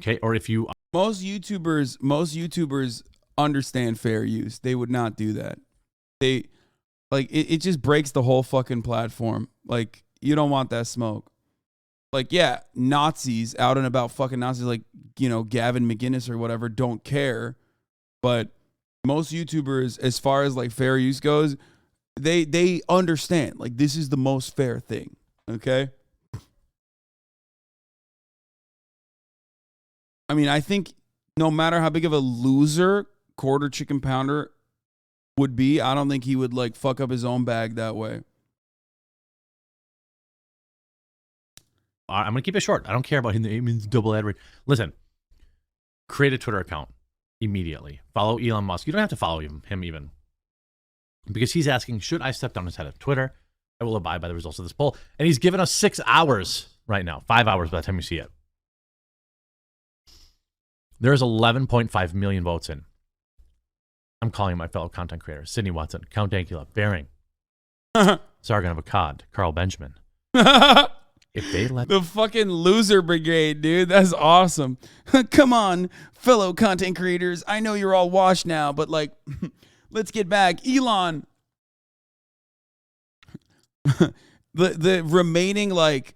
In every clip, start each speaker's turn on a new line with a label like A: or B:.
A: Okay, or if you
B: most YouTubers understand fair use. They would not do that. They it just breaks the whole fucking platform. Like, you don't want that smoke. Like, yeah, Nazis out and about, fucking Nazis like, Gavin McInnes or whatever, don't care. But most YouTubers, as far as like fair use goes, they understand. Like, this is the most fair thing. Okay? I mean, I think no matter how big of a loser Quarter Chicken Pounder would be, I don't think he would like fuck up his own bag that way.
A: I'm going to keep it short. I don't care about him. It means double ad rate. Listen, create a Twitter account immediately. Follow Elon Musk. You don't have to follow him even. Because he's asking, should I step down as head of Twitter? I will abide by the results of this poll. And he's given us 6 hours right now. 5 hours by the time you see it. There's 11.5 million votes in. I'm calling my fellow content creators. Sydney Watson, Count Dankula, Bering, Sargon of Akkad, Carl Benjamin. If they let
B: the fucking loser brigade, dude, that's awesome. Come on, fellow content creators. I know you're all washed now, but like, let's get back. Elon. the remaining, like,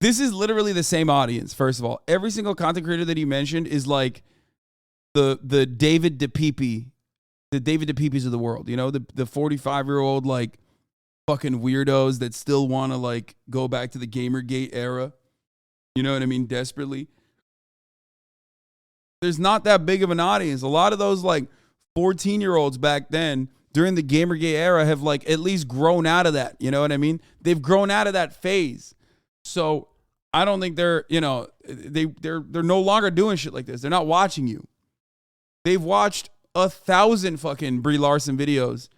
B: this is literally the same audience. First of all, every single content creator that he mentioned is like the David DePipe, the David DePipes of the world. The 45-year-old like fucking weirdos that still want to like go back to the Gamergate era. You know what I mean? Desperately. There's not that big of an audience. A lot of those like 14-year-olds back then during the Gamergate era have like at least grown out of that. You know what I mean? They've grown out of that phase. So I don't think they're no longer doing shit like this. They're not watching you. They've watched 1,000 fucking Brie Larson videos.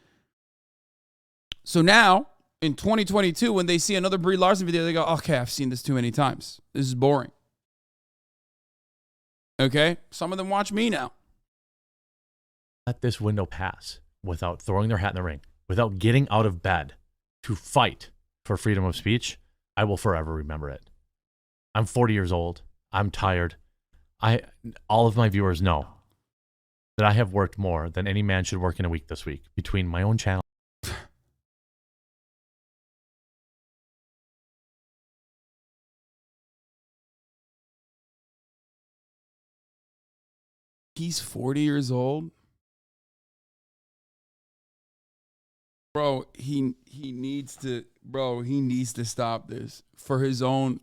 B: So now, in 2022, when they see another Brie Larson video, they go, okay, I've seen this too many times. This is boring. Okay? Some of them watch me now.
A: Let this window pass without throwing their hat in the ring, without getting out of bed to fight for freedom of speech, I will forever remember it. I'm 40 years old. I'm tired. All of my viewers know that I have worked more than any man should work in a week this week between my own channel.
B: He's 40 years old. Bro, he needs to stop this for his own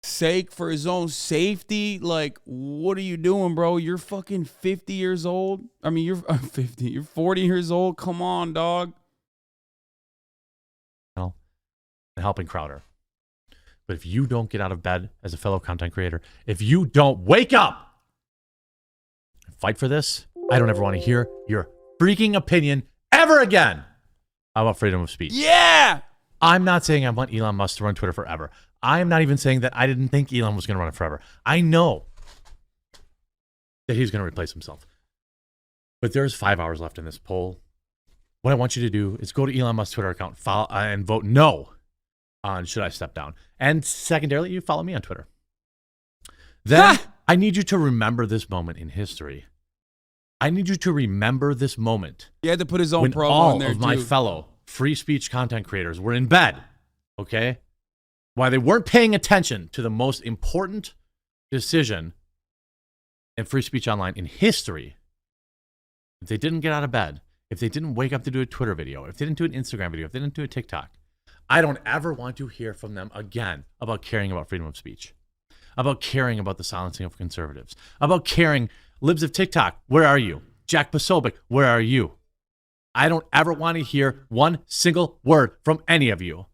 B: sake, for his own safety. Like, what are you doing, bro? You're fucking 50 years old. I mean, you're 50. You're 40 years old. Come on, dog.
A: And helping Crowder. But if you don't get out of bed as a fellow content creator, if you don't wake up and fight for this, I don't ever want to hear your freaking opinion ever again about freedom of speech.
B: Yeah!
A: I'm not saying I want Elon Musk to run Twitter forever. I am not even saying that I didn't think Elon was going to run it forever. I know that he's going to replace himself. But there's 5 hours left in this poll. What I want you to do is go to Elon Musk's Twitter account and vote no on should I step down. And secondarily, you follow me on Twitter. Then I need you to remember this moment in history. I need you to remember this moment.
B: He had to put his own
A: when
B: promo
A: all
B: in there,
A: of my fellow free speech content creators were in bed, okay? Why they weren't paying attention to the most important decision in free speech online in history. If they didn't get out of bed, if they didn't wake up to do a Twitter video, if they didn't do an Instagram video, if they didn't do a TikTok, I don't ever want to hear from them again about caring about freedom of speech, about caring about the silencing of conservatives, about caring. Libs of TikTok, where are you? Jack Posobiec, where are you? I don't ever want to hear one single word from any of you.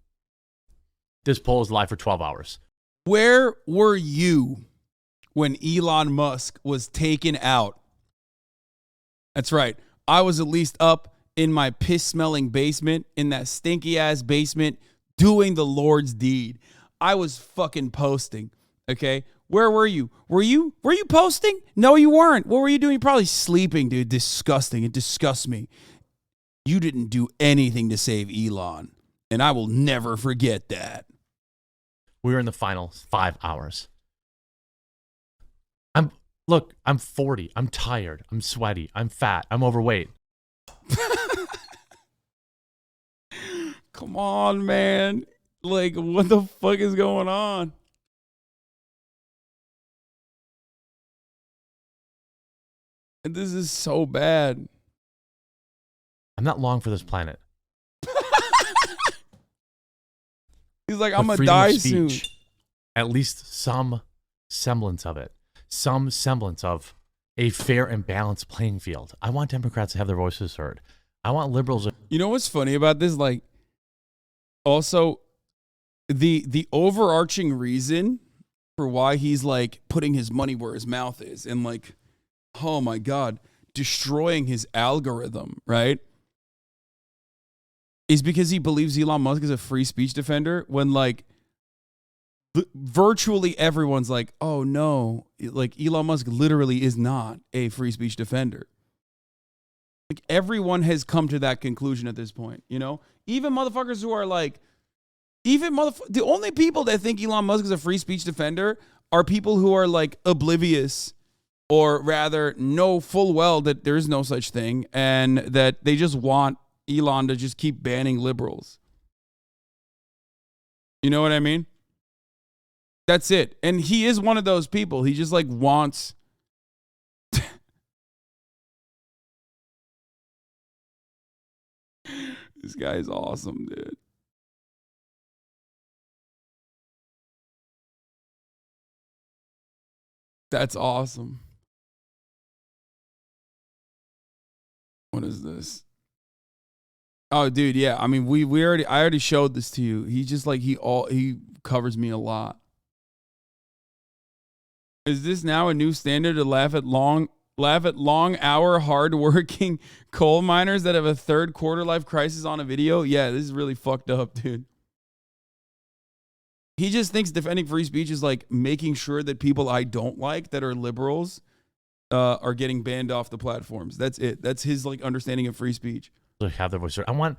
A: This poll is live for 12 hours.
B: Where were you when Elon Musk was taken out? That's right. I was at least up in my piss-smelling basement, in that stinky-ass basement, doing the Lord's deed. I was fucking posting, okay? Where were you? Were you posting? No, you weren't. What were you doing? You're probably sleeping, dude. Disgusting. It disgusts me. You didn't do anything to save Elon, and I will never forget that.
A: We're in the final 5 hours. Look, I'm 40. I'm tired. I'm sweaty. I'm fat. I'm overweight.
B: Come on, man. Like, what the fuck is going on? This is so bad.
A: I'm not long for this planet.
B: He's like,
A: But
B: I'm going to
A: freedom of
B: die soon.
A: speech, at least some semblance of it. Some semblance of a fair and balanced playing field. I want Democrats to have their voices heard. I want liberals.
B: You know what's funny about this? Like, also, the overarching reason for why he's like putting his money where his mouth is and like, oh my God, destroying his algorithm, right? Is because he believes Elon Musk is a free speech defender when like virtually everyone's like, oh no, like Elon Musk literally is not a free speech defender. Like everyone has come to that conclusion at this point, you know? Even motherfuckers who are like, the only people that think Elon Musk is a free speech defender are people who are like oblivious or rather know full well that there is no such thing and that they just want Elon to just keep banning liberals. You know what I mean? That's it. And he is one of those people. He just like wants... This guy is awesome, dude. That's awesome. What is this? Oh, dude, yeah. I mean, I already showed this to you. He just like he covers me a lot. Is this now a new standard to laugh at long hour hardworking coal miners that have a third quarter life crisis on a video? Yeah, this is really fucked up, dude. He just thinks defending free speech is like making sure that people I don't like that are liberals are getting banned off the platforms. That's it. That's his like understanding of free speech.
A: To have their voices heard. I want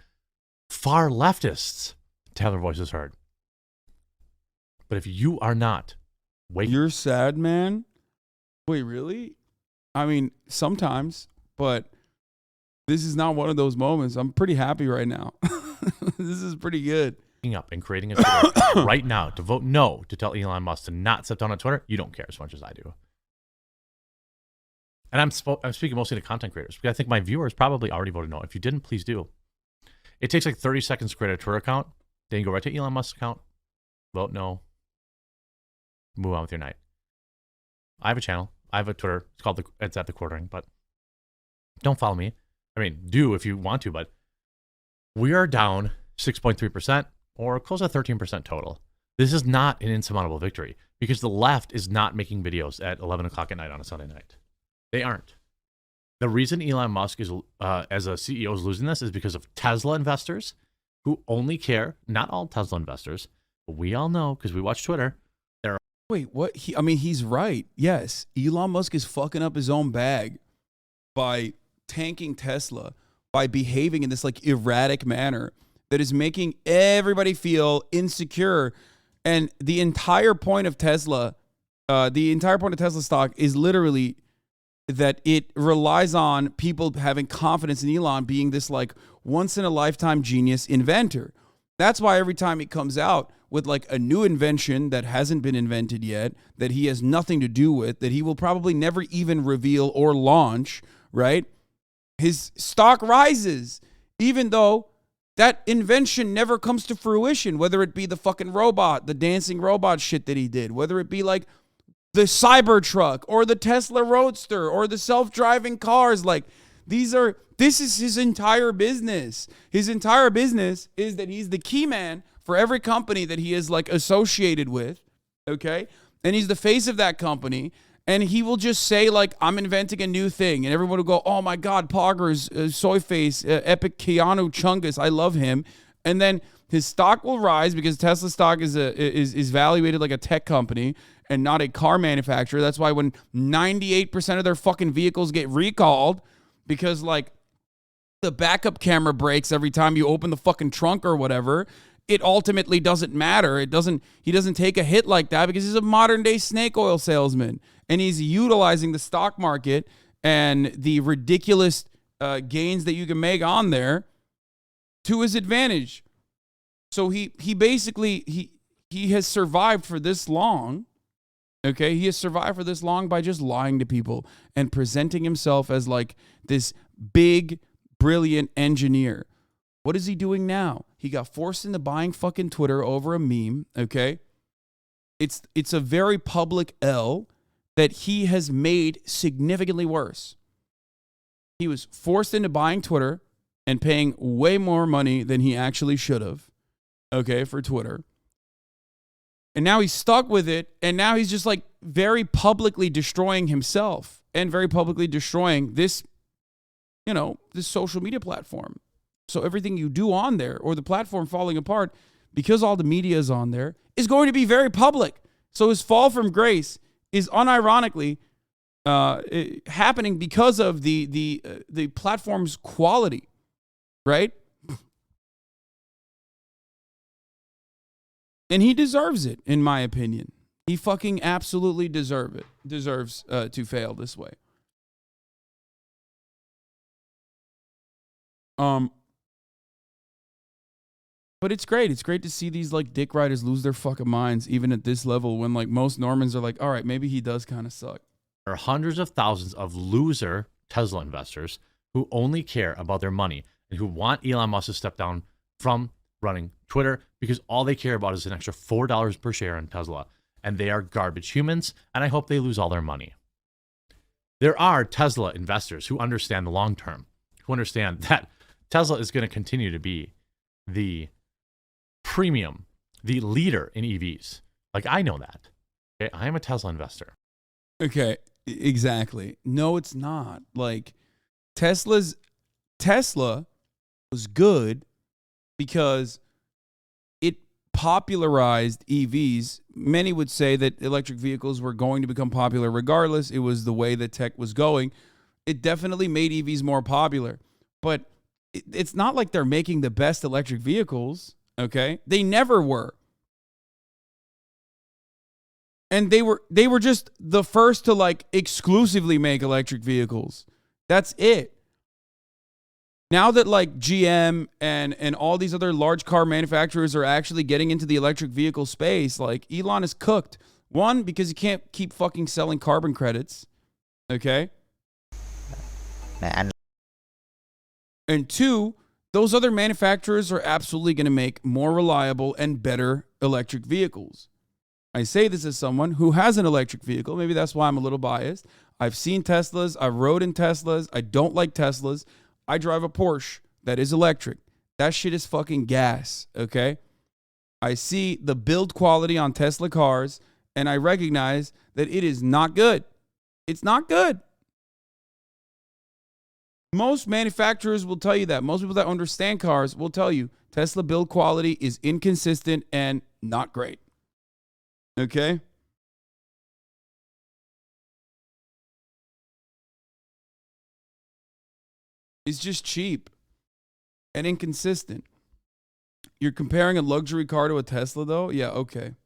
A: far leftists to have their voices heard. But if you are not,
B: you're sad, man. Wait, really? I mean, sometimes, but this is not one of those moments. I'm pretty happy right now. This is pretty good.
A: Up and creating a Twitter right now to vote no to tell Elon Musk to not step down on Twitter, you don't care as much as I do. And I'm speaking mostly to content creators because I think my viewers probably already voted no. If you didn't, please do. It takes like 30 seconds to create a Twitter account. Then you go right to Elon Musk's account, vote no, move on with your night. I have a channel. I have a Twitter. It's at TheQuartering, but don't follow me. I mean, do if you want to, but we are down 6.3%. Or close to 13% total. This is not an insurmountable victory because the left is not making videos at 11 o'clock at night on a Sunday night. They aren't. The reason Elon Musk is, as a CEO, is losing this is because of Tesla investors who only care, not all Tesla investors, but we all know because we watch Twitter.
B: Wait, what? He's right. Yes, Elon Musk is fucking up his own bag by tanking Tesla, by behaving in this like erratic manner that is making everybody feel insecure. And the entire point of Tesla stock is literally that it relies on people having confidence in Elon being this like once in a lifetime genius inventor. That's why every time he comes out with like a new invention that hasn't been invented yet, that he has nothing to do with, that he will probably never even reveal or launch, right? His stock rises, even though that invention never comes to fruition, whether it be the fucking robot, the dancing robot shit that he did, whether it be like the Cybertruck or the Tesla Roadster or the self-driving cars. Like this is his entire business. His entire business is that he's the key man for every company that he is like associated with. Okay. And he's the face of that company. And he will just say, like, I'm inventing a new thing. And everyone will go, oh, my God, Poggers, Soy Face, Epic Keanu Chungus. I love him. And then his stock will rise because Tesla stock is valuated like a tech company and not a car manufacturer. That's why when 98% of their fucking vehicles get recalled because, like, the backup camera breaks every time you open the fucking trunk or whatever, it ultimately doesn't matter. He doesn't take a hit like that because he's a modern day snake oil salesman, and he's utilizing the stock market and the ridiculous gains that you can make on there to his advantage. So he basically he has survived for this long. Okay, he has survived for this long by just lying to people and presenting himself as like this big, brilliant engineer. What is he doing now? He got forced into buying fucking Twitter over a meme, okay? It's a very public L that he has made significantly worse. He was forced into buying Twitter and paying way more money than he actually should have, okay, for Twitter. And now he's stuck with it, and now he's just like very publicly destroying himself and very publicly destroying this, this social media platform. So everything you do on there, or the platform falling apart because all the media is on there, is going to be very public. So his fall from grace is unironically happening because of the platform's quality, right? And he deserves it, in my opinion. He fucking absolutely deserves to fail this way. But it's great. It's great to see these like dick riders lose their fucking minds, even at this level, when like most Normans are like, all right, maybe he does kind of suck.
A: There are hundreds of thousands of loser Tesla investors who only care about their money and who want Elon Musk to step down from running Twitter because all they care about is an extra $4 per share in Tesla. And they are garbage humans, and I hope they lose all their money. There are Tesla investors who understand the long term, who understand that Tesla is going to continue to be the premium, the leader in EVs. Like, I know that. Okay? I am a Tesla investor.
B: Okay, exactly. No, it's not. Like, Tesla was good because it popularized EVs. Many would say that electric vehicles were going to become popular regardless. It was the way that tech was going. It definitely made EVs more popular. But it's not like they're making the best electric vehicles, okay? They never were. And they were just the first to like exclusively make electric vehicles. That's it. Now that like GM and all these other large car manufacturers are actually getting into the electric vehicle space, like Elon is cooked. One, because he can't keep fucking selling carbon credits, okay?
C: Man.
B: And two, those other manufacturers are absolutely going to make more reliable and better electric vehicles. I say this as someone who has an electric vehicle. Maybe that's why I'm a little biased. I've seen Teslas. I've rode in Teslas. I don't like Teslas. I drive a Porsche that is electric. That shit is fucking gas, okay? I see the build quality on Tesla cars, and I recognize that it is not good. It's not good. Most manufacturers will tell you that. Most people that understand cars will tell you Tesla build quality is inconsistent and not great. Okay? It's just cheap and inconsistent. You're comparing a luxury car to a Tesla, though? Yeah, okay.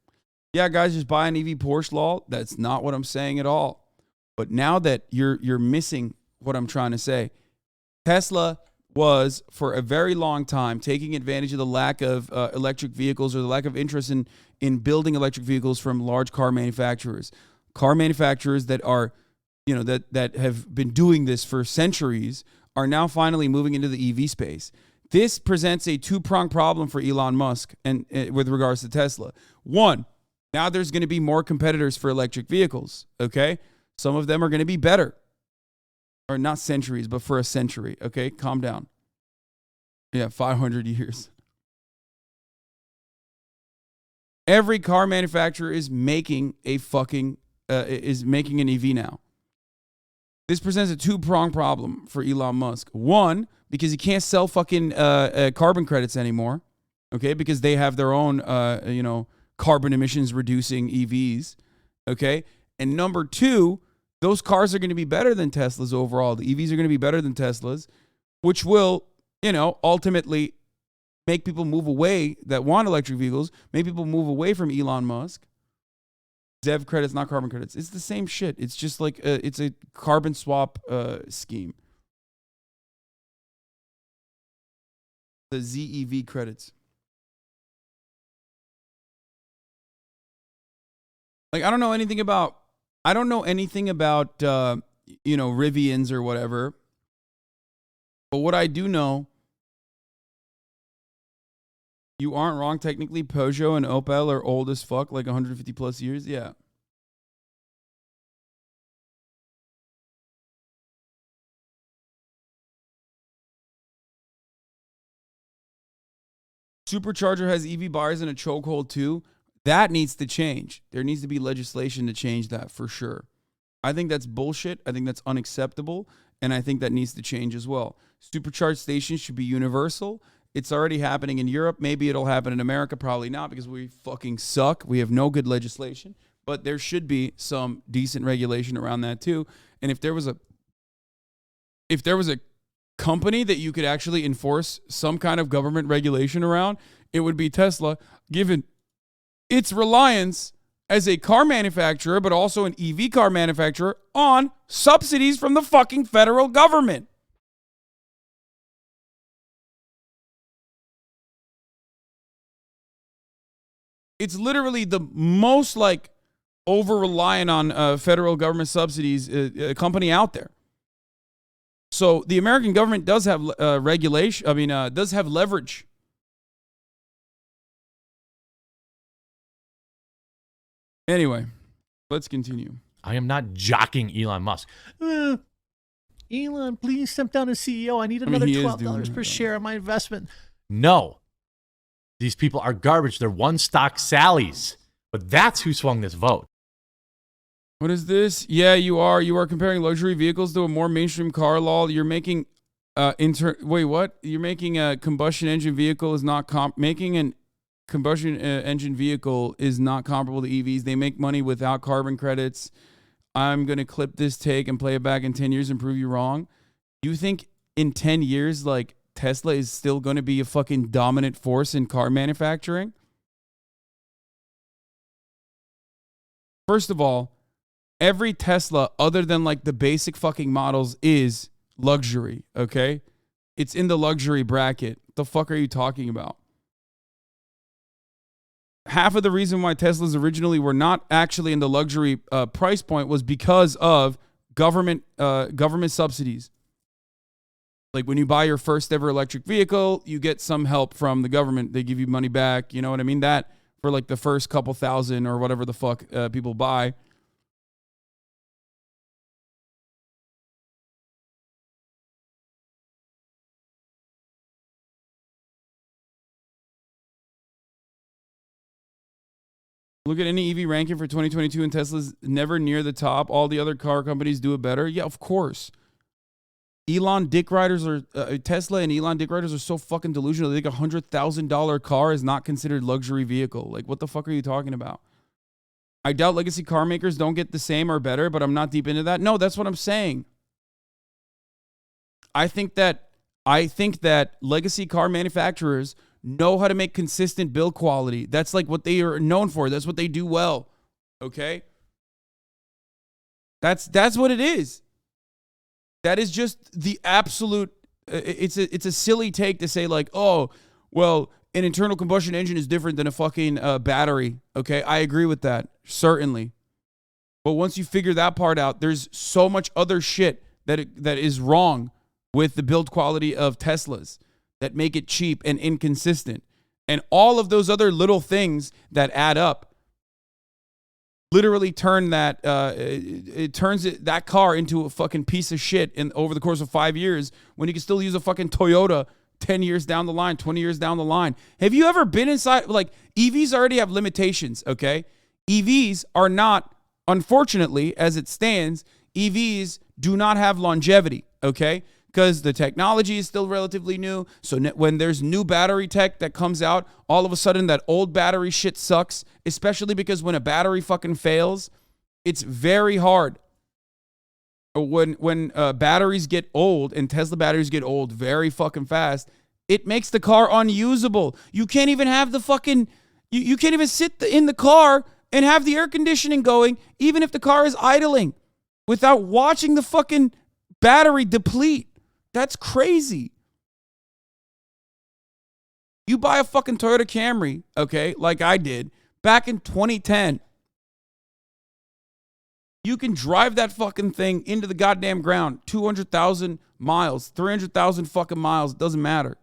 B: Yeah, guys, just buy an EV Porsche, lol. That's not what I'm saying at all. But now that you're missing what I'm trying to say, Tesla was, for a very long time, taking advantage of the lack of electric vehicles or the lack of interest in building electric vehicles from large car manufacturers. Car manufacturers that are, that have been doing this for centuries are now finally moving into the EV space. This presents a two-pronged problem for Elon Musk and with regards to Tesla. One, now there's going to be more competitors for electric vehicles, okay? Some of them are going to be better. Or not centuries, but for a century, okay? Calm down. Yeah, 500 years. Every car manufacturer is making an EV now. This presents a two-pronged problem for Elon Musk. One, because he can't sell fucking carbon credits anymore, okay? Because they have their own, carbon emissions reducing EVs, okay? And number two, those cars are going to be better than Teslas overall. The EVs are going to be better than Teslas, which will, ultimately make people move away that want electric vehicles, make people move away from Elon Musk. ZEV credits, not carbon credits. It's the same shit. It's just like it's a carbon swap scheme. The ZEV credits. Like I don't know anything about Rivians or whatever. But what I do know, you aren't wrong. Technically, Peugeot and Opel are old as fuck, like 150 plus years. Yeah. Supercharger has EV buyers in a chokehold too. That needs to change. There needs to be legislation to change that for sure. I think that's bullshit. I think that's unacceptable. And I think that needs to change as well. Supercharged stations should be universal. It's already happening in Europe. Maybe it'll happen in America. Probably not because we fucking suck. We have no good legislation. But there should be some decent regulation around that too. And if there was a company that you could actually enforce some kind of government regulation around, it would be Tesla, given its reliance as a car manufacturer, but also an EV car manufacturer, on subsidies from the fucking federal government. It's literally the most like over-reliant on federal government subsidies company out there. So the American government does have regulation. Does have leverage. Anyway, let's continue.
A: I am not jocking Elon Musk. Elon, please step down as CEO. I need another $12 per share on my investment. No. These people are garbage. They're one-stock Sallies. But that's who swung this vote.
B: What is this? Yeah, you are. You are comparing luxury vehicles to a more mainstream car law. You're making wait, what? You're making a combustion engine vehicle is not making an combustion engine vehicle is not comparable to EVs. They make money without carbon credits. I'm going to clip this take and play it back in 10 years and prove you wrong. You think in 10 years, like, Tesla is still going to be a fucking dominant force in car manufacturing? First of all, every Tesla other than like the basic fucking models is luxury, okay? It's in the luxury bracket. What the fuck are you talking about? Half of the reason why Teslas originally were not actually in the luxury price point was because of government subsidies. Like when you buy your first ever electric vehicle, you get some help from the government. They give you money back. You know what I mean? That for like the first couple thousand or whatever the fuck people buy. Look at any EV ranking for 2022 and Tesla's never near the top. All the other car companies do it better. Yeah, of course. Elon dick riders are Tesla and Elon dick riders are so fucking delusional. They think $100,000 car is not considered luxury vehicle. Like, what the fuck are you talking about? I doubt legacy car makers don't get the same or better, but I'm not deep into that. No, that's what I'm saying. I think that legacy car manufacturers know how to make consistent build quality. That's like what they are known for. That's what they do well. Okay? That's what it is. That is just the absolute it's a silly take to say like, "Oh, well, an internal combustion engine is different than a fucking battery." Okay? I agree with that. Certainly. But once you figure that part out, there's so much other shit that is wrong with the build quality of Teslas that make it cheap and inconsistent. And all of those other little things that add up literally turn that that car into a fucking piece of shit over the course of 5 years when you can still use a fucking Toyota 10 years down the line, 20 years down the line. Have you ever been inside? Like, EVs already have limitations, okay? EVs are not, unfortunately, as it stands, EVs do not have longevity, okay? Because the technology is still relatively new. So when there's new battery tech that comes out, all of a sudden that old battery shit sucks, especially because when a battery fucking fails, it's very hard. When batteries get old, and Tesla batteries get old very fucking fast, It makes the car unusable. You can't even have the fucking, you can't even sit in the car and have the air conditioning going, even if the car is idling, without watching the fucking battery deplete. That's crazy. You buy a fucking Toyota Camry, okay, like I did, back in 2010. You can drive that fucking thing into the goddamn ground. 200,000 miles, 300,000 fucking miles, doesn't matter.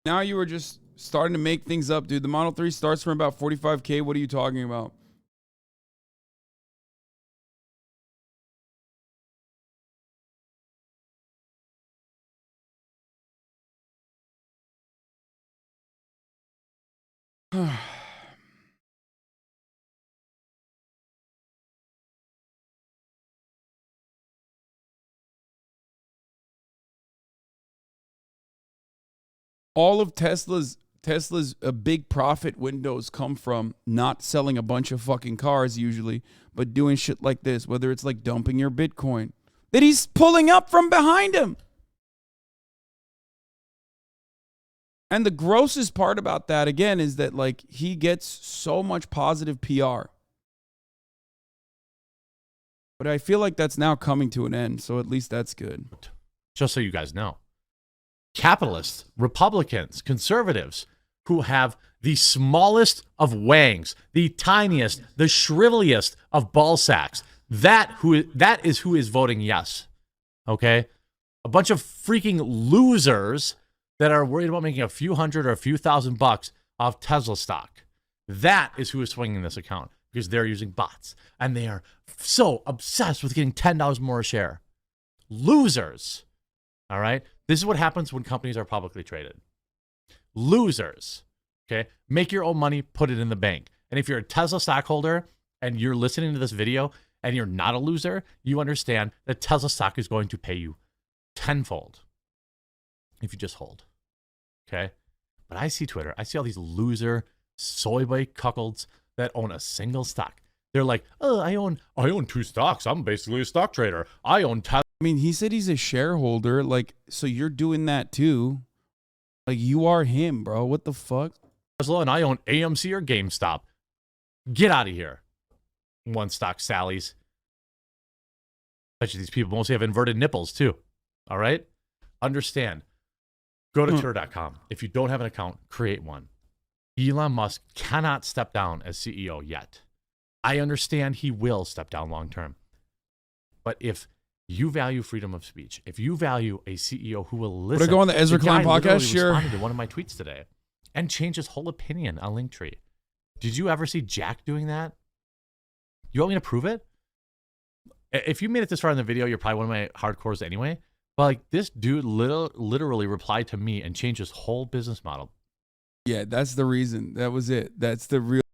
B: Now you were just starting to make things up, dude. The Model 3 starts from about 45K. What are you talking about? All of Tesla's big profit windows come from not selling a bunch of fucking cars usually, but doing shit like this, whether it's like dumping your Bitcoin that he's pulling up from behind him. And the grossest part about that, again, is that like he gets so much positive PR. But I feel like that's now coming to an end, so at least that's good.
A: Just so you guys know. Capitalists, Republicans, conservatives who have the smallest of wangs, the tiniest, the shriveliest of ball sacks, that is who is voting yes. Okay? A bunch of freaking losers that are worried about making a few hundred or a few $1,000 off Tesla stock. That is who is swinging this account because they're using bots and they are so obsessed with getting $10 more a share. Losers. All right? This is what happens when companies are publicly traded. Losers, okay? Make your own money, put it in the bank. And if you're a Tesla stockholder and you're listening to this video and you're not a loser, you understand that Tesla stock is going to pay you tenfold if you just hold, okay? But I see Twitter. I see all these loser soy boy cuckolds that own a single stock. They're like, oh, I own 2 stocks. I'm basically a stock trader. I own Tesla.
B: I mean, he said he's a shareholder. Like, so you're doing that too. Like, you are him, bro. What the fuck?
A: Tesla and I own AMC or GameStop. Get out of here. One stock Sally's. Bet you these people mostly have inverted nipples too. All right? Understand. Go to Twitter.com. If you don't have an account, create one. Elon Musk cannot step down as CEO yet. I understand he will step down long term. But if you value freedom of speech, if you value a CEO who will listen.
B: Would I go on the Ezra Klein podcast? Sure.
A: Responded to one of my tweets today and changed his whole opinion on Linktree. Did you ever see Jack doing that? You want me to prove it? If you made it this far in the video, you're probably one of my hardcores anyway. But like this dude literally replied to me and changed his whole business model.
B: Yeah, that's the reason. That was it. That's the real.